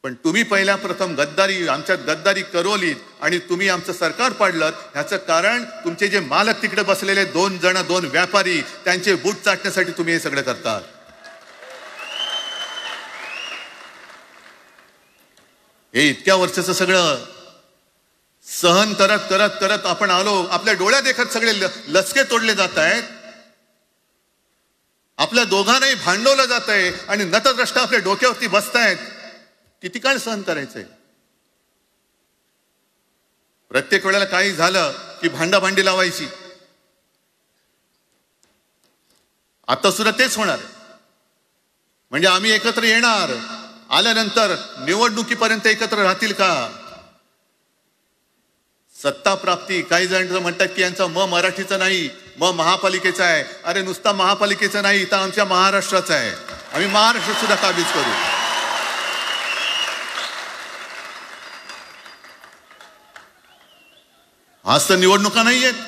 पण तुम्ही पहिल्या प्रथम गद्दारी, आमच्यात गद्दारी करवलीत आणि तुम्ही आमचं सरकार पाडलं. ह्याचं कारण तुमचे जे मालक तिकडे बसलेले 2 व्यापारी, त्यांचे बूट चाटण्यासाठी तुम्ही हे सगळं करतात. हे इतक्या वर्षाचं सगळं सहन करत करत करत आपण आलो. आपल्या डोळ्या देखत सगळे लचके तोडले जात आहेत. आपल्या दोघांनाही भांडवलं जात आहे आणि नतद्रष्टा आपल्या डोक्यावरती बसतायत. किती काळ सहन करायचंय? प्रत्येक वेळेला काही झालं की भांडाभांडी लावायची. आता सुद्धा तेच होणार. म्हणजे आम्ही एकत्र येणार, आल्यानंतर निवडणुकीपर्यंत एकत्र राहतील का? सत्ता प्राप्ती, काही जण म्हणतात की यांचा मराठीचा नाही, महापालिकेचा आहे. अरे नुसता महापालिकेचा नाही, इथं आमच्या महाराष्ट्राचा आहे. आम्ही महाराष्ट्र सुद्धा काबीज करू. आज तर निवडणुका नाही आहेत.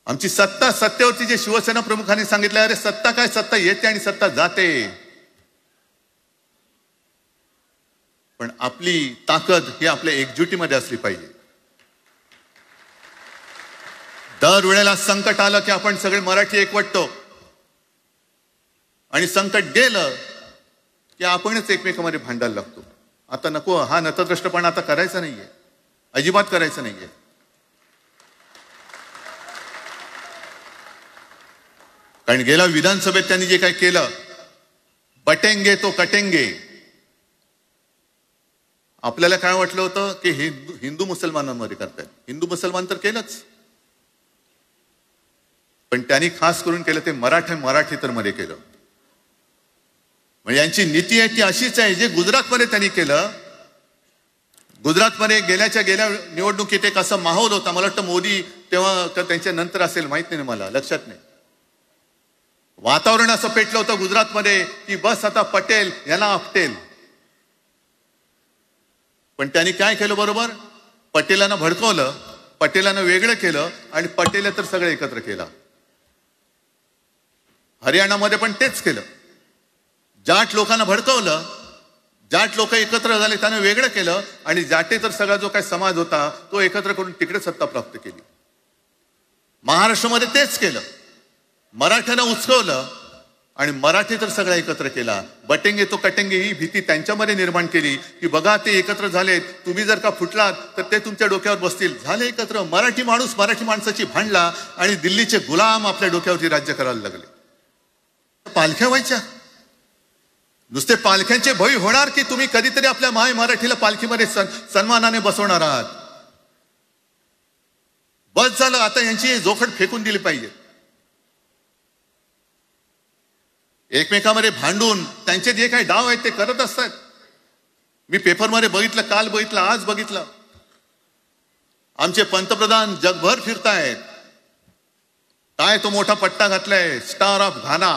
आमची सत्ता, सत्तेवरती जे शिवसेना प्रमुखांनी सांगितलं, अरे सत्ता काय, सत्ता येते आणि सत्ता जाते. पण आपली ताकद ही आपल्या एकजुटीमध्ये असली पाहिजे. दर वेळेला संकट आलं की आपण सगळे मराठी एकवटतो आणि संकट गेलं की आपणच एकमेकांमध्ये भांडायला लागतो. आता नको, हा नतद्रष्टपणा आता करायचा नाहीये, अजिबात करायचं नाहीये. कारण गेल्या विधानसभेत त्यांनी जे काही केलं, बटेंगे तो कटेंगे. आपल्याला काय वाटलं होतं की हिंदू मुसलमानांमध्ये करतायत. हिंदू मुसलमान तर केलंच, पण त्यांनी खास करून केलं ते मराठी तर मध्ये केलं. म्हणजे यांची नीती आहे ती अशीच आहे जे गुजरातमध्ये त्यांनी केलं. गुजरातमध्ये गेल्या निवडणुकीत एक असा माहोल होता, मला वाटतं मोदी तेव्हा त्यांच्या नंतर असेल, माहित नाही मला, लक्षात नाही. वातावरण असं पेटलं होतं गुजरातमध्ये की बस आता पटेल यांना आपटेल. पण त्यांनी काय केलं बरोबर? पटेलांना भडकवलं, पटेलांना वेगळं केलं आणि पटेल तर सगळं एकत्र केलं. हरियाणामध्ये पण तेच केलं. जाट लोकांना भडकवलं, जाट लोक एकत्र झाले, त्यांना वेगळं केलं आणि जाटे तर सगळा जो काही समाज होता तो एकत्र करून तिकडे सत्ता प्राप्त केली. महाराष्ट्रामध्ये तेच केलं. मराठ्यांना उचकवलं आणि मराठी तर सगळा एकत्र केला. बटेंगे तो कटेंगे ही भीती त्यांच्यामध्ये निर्माण केली की बघा ते एकत्र झालेत, तुम्ही जर का फुटलात तर ते तुमच्या डोक्यावर बसतील. झाले एकत्र. मराठी माणूस मराठी माणसाची भांडला आणि दिल्लीचे गुलाम आपल्या डोक्यावरती राज्य करायला लागले. पालख्या व्हायच्या. नुसते पालख्यांचे भय होणार की तुम्ही कधीतरी आपल्या माय मराठीला पालखीमध्ये सन्मानाने बसवणार आहात. बस झालं, आता यांची जोखड फेकून दिली पाहिजे. एकमेकांमध्ये भांडून त्यांचे जे काही डाव आहेत ते करत असतात. मी पेपरमध्ये बघितलं, काल बघितलं, आज बघितलं. आमचे पंतप्रधान जगभर फिरतायत. काय तो मोठा पट्टा घातलाय, स्टार ऑफ घाना.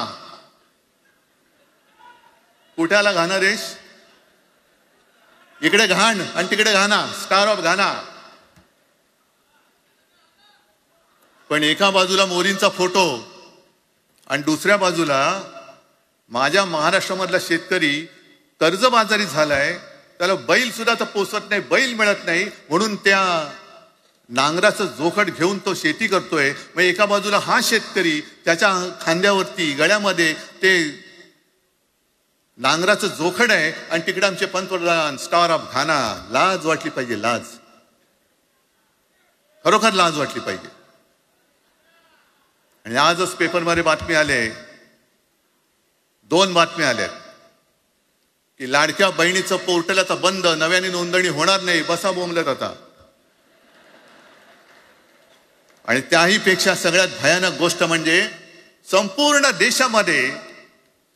कुठे आला घाणा देश? इकडे घाण आणि तिकडे घाणा, स्टार ऑफ घाणा. पण एका बाजूला मोदींचा फोटो आणि दुसऱ्या बाजूला माझ्या महाराष्ट्रामधला शेतकरी कर्जबाजारी झालाय, त्याला बैल सुद्धा तर पोचत नाही, बैल मिळत नाही, म्हणून त्या नांगराचं जोखड घेऊन तो शेती करतोय. मग एका बाजूला हा शेतकरी, त्याच्या खांद्यावरती गळ्यामध्ये ते नांगराचं जोखड आहे, आणि तिकडे आमचे पंतप्रधान स्टार ऑफ घाना. लाज वाटली पाहिजे, लाज, खरोखर लाज वाटली पाहिजे. आणि आजच पेपरमध्ये बातमी आले, 2 बातम्या आल्या की लाडक्या बहिणीचं पोर्टल आता बंद, नव्याने नोंदणी होणार नाही, बसा बोंबलत आता. आणि त्याही पेक्षा सगळ्यात भयानक गोष्ट म्हणजे संपूर्ण देशामध्ये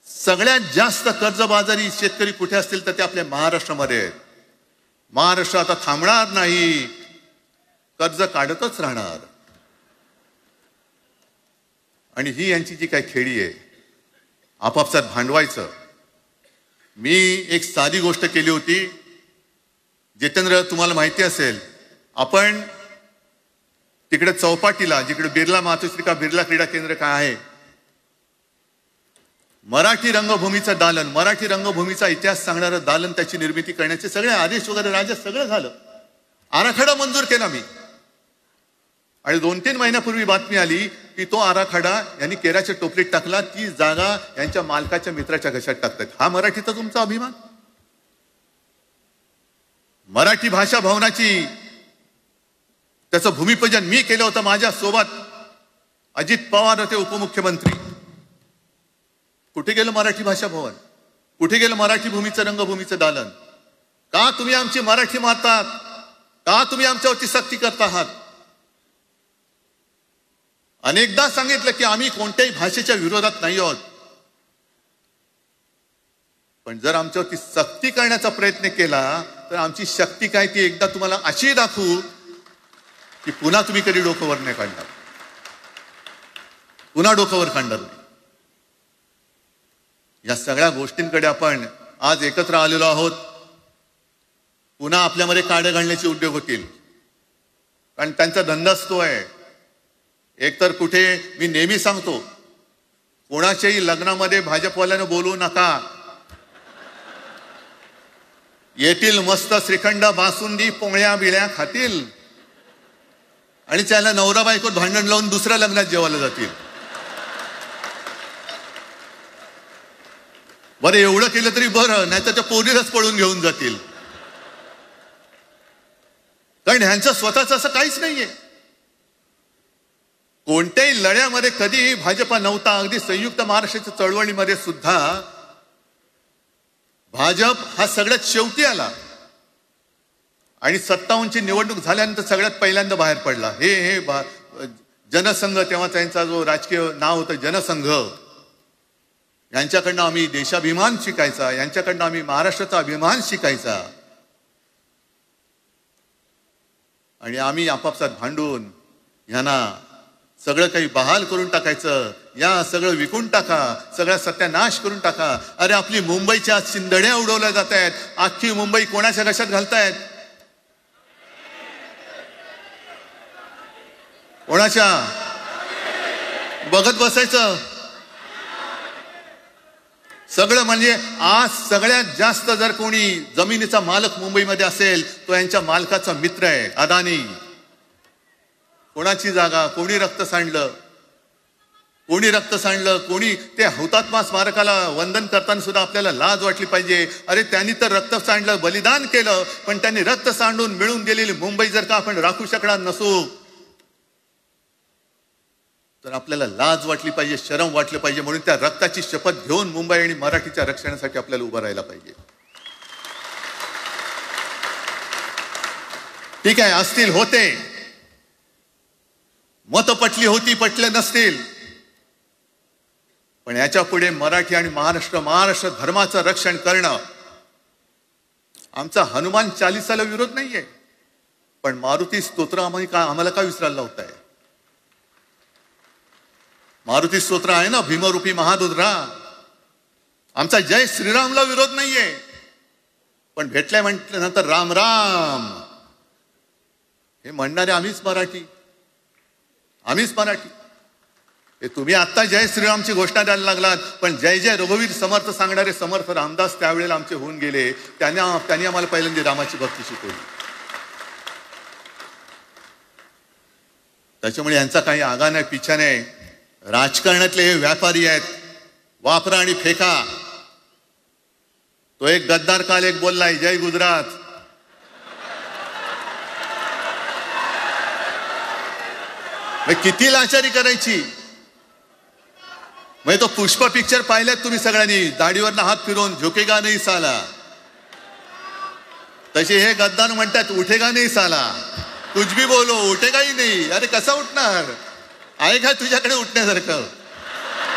सगळ्यात जास्त कर्जबाजारी शेतकरी कुठे असतील तर ते आपल्या महाराष्ट्रामध्ये आहेत. महाराष्ट्र आता थांबणार नाही, कर्ज काढतच राहणार. आणि ही यांची जी काही खेळी आहे, आपापसात भांडवायचं. मी एक साधी गोष्ट केली होती. जितेंद्र, तुम्हाला माहिती असेल, आपण तिकडे चौपाटीला, जिकडे बिर्ला मातोश्री बिर्ला क्रीडा केंद्र काय आहे, मराठी रंगभूमीचं दालन, मराठी रंगभूमीचा इतिहास सांगणारं दालन, त्याची निर्मिती करण्याचे सगळे आदेश वगैरे राज्य सगळं झालं. आराखडा मंजूर केला मी. आणि 2-3 महिन्यापूर्वी बातमी आली की तो आराखडा यांनी केराच्या टोपलीत टाकला, ती जागा यांच्या मालकाच्या मित्राच्या घशात टाकतात. हा मराठीचा तुमचा अभिमान? मराठी भाषा भवनाची त्याचं भूमिपूजन मी केलं होतं. माझ्या सोबत अजित पवार होते, उपमुख्यमंत्री. कुठे गेलं मराठी भाषा भवन? कुठे गेलं मराठी भूमीचं रंगभूमीचं दालन? का तुम्ही आमची मराठी मारतात? का तुम्ही आमच्यावरती सक्ती करता आहात? अनेकदा सांगितलं की आम्ही कोणत्याही भाषेच्या विरोधात नाही आहोत, पण जर आमच्यावरती सक्ती करण्याचा प्रयत्न केला तर आमची शक्ती काय ती एकदा तुम्हाला अशी दाखवू की पुन्हा तुम्ही कधी डोकंवर नाही काढणार, पुन्हा डोकंवर काढणार नाही. या सगळ्या गोष्टींकडे आपण आज एकत्र आलेलो आहोत. पुन्हा आपल्यामध्ये काड्या घालण्याचे उद्योग होतील, कारण त्यांचा धंदाच तो आहे. एकतर कुठे, मी नेहमी सांगतो, कोणाच्याही लग्नामध्ये भाजपवाल्यानं बोलवू नका. येतील मस्त श्रीखंड, बासुंदी, पोळ्या बिळ्या खातील आणि त्याला नवरा बायको भांडण लावून दुसऱ्या लग्नात जेवायला जातील. बरं, एवढं केलं तरी बरं, नाही तर त्या पोरीलाच पळून घेऊन जातील. कारण ह्यांचं स्वतःच असं काहीच नाहीये. कोणत्याही लढ्यामध्ये कधीही भाजपा नव्हता. अगदी संयुक्त महाराष्ट्राच्या चळवळीमध्ये सुद्धा भाजप हा सगळ्यात शेवटी आला आणि 57ची निवडणूक झाल्यानंतर सगळ्यात पहिल्यांदा बाहेर पडला. हे जनसंघ, तेव्हा त्यांचा जो राजकीय नाव होतं जनसंघ, यांच्याकडनं आम्ही देशाभिमान शिकायचा, यांच्याकडनं आम्ही महाराष्ट्राचा अभिमान शिकायचा. आणि आम्ही आपापसात भांडून ह्यांना सगळं काही बहाल करून टाकायचं, या सगळं विकून टाका, सगळा सत्यानाश करून टाका. अरे आपली मुंबईच्या शिंदड्या उडवल्या जात आहेत. अख्खी मुंबई कोणाच्या घशात घालतायत? कोणाच्या? बघत बसायचं सगळं. म्हणजे आज सगळ्यात जास्त जर कोणी जमिनीचा मालक मुंबईमध्ये असेल तो यांच्या मालकाचा मित्र आहे, अदानी. कोणाची जागा? कोणी रक्त सांडलं? कोणी रक्त सांडलं? कोणी? ते हुतात्मा स्मारकाला वंदन करताना सुद्धा आपल्याला लाज वाटली पाहिजे. अरे त्यांनी तर रक्त सांडलं, बलिदान केलं, पण त्यांनी रक्त सांडून मिळून गेलेली मुंबई जर का आपण राखू शकणार नसू तर आपल्याला लाज वाटली पाहिजे, शरम वाटलं पाहिजे. म्हणून त्या रक्ताची शपथ घेऊन मुंबई आणि मराठीच्या रक्षणासाठी आपल्याला उभं राहायला पाहिजे. ठीक आहे, असतील, होते मत, पटली होती, पटले नसतील, पण याच्या पुढे मराठी आणि महाराष्ट्र धर्माचं रक्षण करणं. आमचा हनुमान चालीसाला विरोध नाहीये, पण मारुती स्तोत्र आम्हाला का विसरायला लावताय? मारुती स्तोत्र आहे ना, भीमरूपी महारुद्रा. आमचा जय श्रीरामला विरोध नाहीये, पण भेटल्या म्हटल्यानंतर राम राम हे म्हणणारे आम्हीच मराठी. हे तुम्ही आता जय श्रीरामची घोषणा द्यायला लागलात, पण जय जय रघुवीर समर्थ सांगणारे समर्थ रामदास त्यावेळेला आमचे होऊन गेले. त्यांनी आम्हाला पहिल्यांदा रामाची भक्ती शिकवली. त्याच्यामुळे यांचा काही आगा नाही, पिछा नाही. राजकारणातले हे व्यापारी आहेत, वापरा आणि फेका. तो एक गद्दार काल एक बोललाय, जय गुजरात. किती लाचारी करायची. म्हणजे तो पुष्प पिक्चर पाहिल्यात तुम्ही सगळ्यांनी, दाढीवरनं हात फिरवून झुकेगा नाही साला. तसे हे गद्दार म्हणतात उठेगा नाही साला, कुछ भी बोलो उठेगा ही नाही. अरे कसा उठणार, आहे का तुझ्याकडे उठण्यासारखं?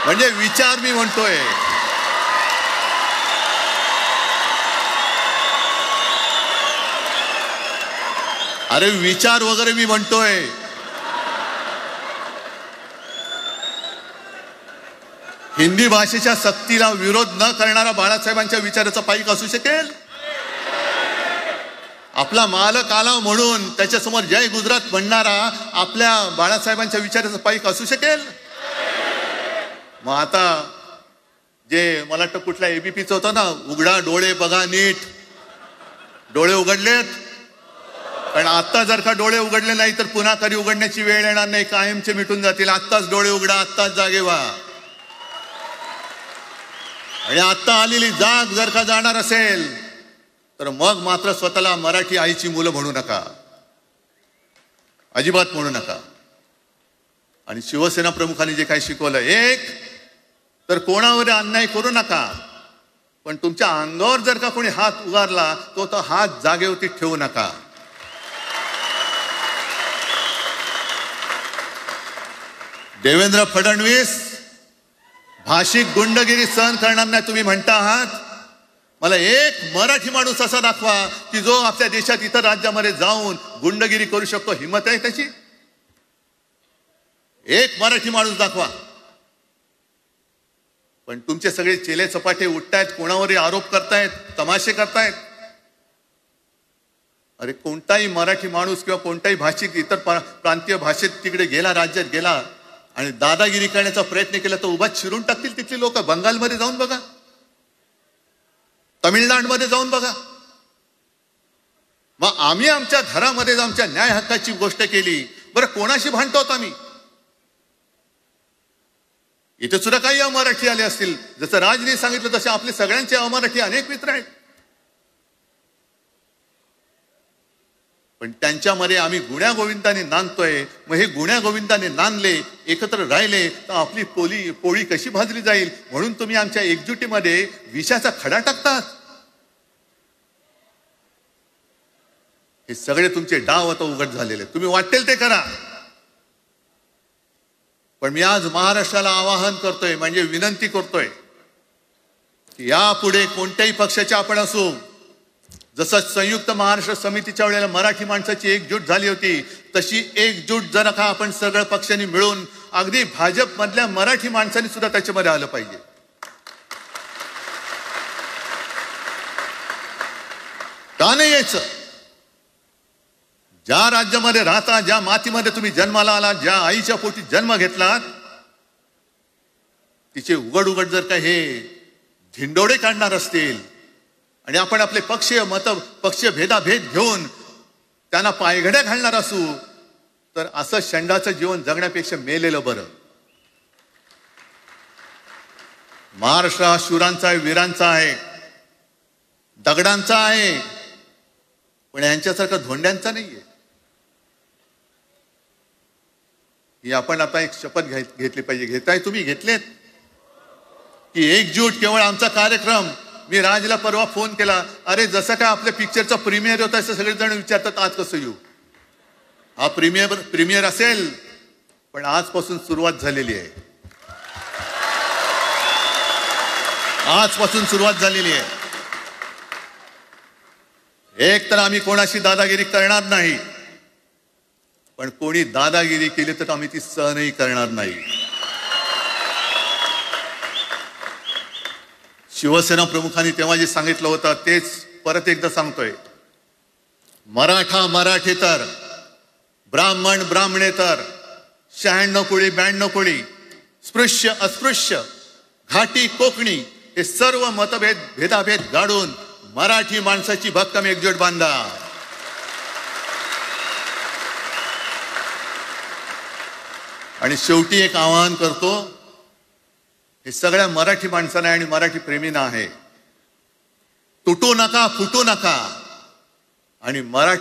म्हणजे विचार मी म्हणतोय. अरे विचार वगैरे मी म्हणतोय. हिंदी भाषेच्या सक्तीला विरोध न करणारा बाळासाहेबांच्या विचाराचा पाईक असू शकेल? आपला मालक आला म्हणून त्याच्यासमोर जय गुजरात म्हणणारा आपल्या बाळासाहेबांच्या विचाराचा पाईक असू शकेल? मग आता जे मला वाटतं कुठल्या एबीपीचं होतं ना, उघडा डोळे बघा नीट. डोळे उघडलेत? कारण आता जर का डोळे उघडले नाही तर पुन्हा कधी उघडण्याची वेळ येणार नाही, कायमचे मिटून जातील. आत्ताच डोळे उघडा, आत्ताच जागे व्हा. आणि आत्ता आलेली जाग जर का जाणार असेल तर मग मात्र स्वतःला मराठी आईची मुलं म्हणू नका, अजिबात म्हणू नका. आणि शिवसेना प्रमुखांनी जे काही शिकवलं, एक तर कोणावर अन्याय करू नका, पण तुमच्या अंगावर जर का कोणी हात उगारला तो हात जागेवरती ठेवू नका. देवेंद्र फडणवीस भाषिक गुंडगिरी सहन करणार नाही तुम्ही म्हणता आहात. मला एक मराठी माणूस असा दाखवा की जो आपल्या देशात इतर राज्यामध्ये जाऊन गुंडगिरी करू शकतो, हिंमत आहे त्याची? एक मराठी माणूस दाखवा. पण तुमचे सगळे चेले चपाटे उठतायत, कोणावरही आरोप करतायत, तमाशे करतायत. अरे कोणताही मराठी माणूस किंवा कोणताही भाषिक इतर प्रांतीय भाषेत तिकडे गेला, राज्यात गेला आणि दादागिरी करण्याचा प्रयत्न केला तर उभा चिरून टाकतील तिथली लोक. बंगालमध्ये जाऊन बघा, तमिळनाडूमध्ये जाऊन बघा. मग आम्ही आमच्या घरामध्ये आमच्या न्याय हक्काची गोष्ट केली, बरं कोणाशी भांडतो आहोत आम्ही? इथे सुद्धा काही अमराठी आले असतील, जसं राजने सांगितलं तसे आपले सगळ्यांचे अमराठी अनेक मित्र आहेत. पण त्यांच्यामध्ये आम्ही गुण्या गोविंदाने नांदतोय. मग हे गुण्या गोविंदाने नांदले, एकत्र राहिले तर आपली पोळी कशी भाजली जाईल? म्हणून तुम्ही आमच्या एकजुटीमध्ये विषाचा खडा टाकतात. हे सगळे तुमचे डाव आता उघड झालेले. तुम्ही वाटेल ते करा, पण मी आज महाराष्ट्राला आवाहन करतोय, म्हणजे विनंती करतोय की यापुढे कोणत्याही पक्षाचे आपण असू, जसं संयुक्त महाराष्ट्र समितीच्या वेळेला मराठी माणसाची एकजूट झाली होती, तशी एकजूट जर का आपण सगळ्या पक्षांनी मिळून, अगदी भाजप मधल्या मराठी माणसांनी सुद्धा त्याच्यामध्ये आलं पाहिजे. का नाही यायचं? ज्या राज्यामध्ये राहता, ज्या मातीमध्ये तुम्ही जन्माला आलात, ज्या आईच्या पोटी जन्म घेतलात, तिचे उघड उघड जर का हे धिंडोडे काढणार असतील आणि आपण आपले पक्षीय भेदाभेद घेऊन त्यांना पायघड्या घालणार असू, तर असं षंडाचं जीवन जगण्यापेक्षा मेलेलं बरं. महाराष्ट्र हा शूरांचा आहे, वीरांचा आहे, दगडांचा आहे, पण यांच्यासारखा धोंड्यांचा नाहीये. ही आपण आता एक शपथ घेतली पाहिजे. घेताय तुम्ही? घेतलेत की एकजूट केवळ आमचा कार्यक्रम. मी राजला परवा फोन केला, अरे जसं काय आपल्या पिक्चरचा प्रीमियर होता असं सगळेजण विचारतात आज कसं येऊ. हा प्रीमियर असेल, पण आजपासून सुरुवात झालेली आहे. आजपासून सुरुवात झालेली आहे. एक तर आम्ही कोणाशी दादागिरी करणार नाही, पण कोणी दादागिरी केली तर आम्ही ती सहनही करणार नाही. शिवसेना प्रमुखांनी तेव्हा जे सांगितलं होतं तेच परत एकदा सांगतोय. मराठा मराठेतर, ब्राह्मण ब्राह्मणेतर, 96 कोळी 92 कोळी, स्पृश्य अस्पृश्य, घाटी कोकणी हे सर्व मतभेद भेदाभेद गाडून मराठी माणसाची भक्कम एकजूट बांधा. आणि शेवटी एक आवाहन करतो, हे सगळ्या मराठी माणसांना आणि मराठी प्रेमींना आहे. तुटू नका, फुटू नका आणि मराठी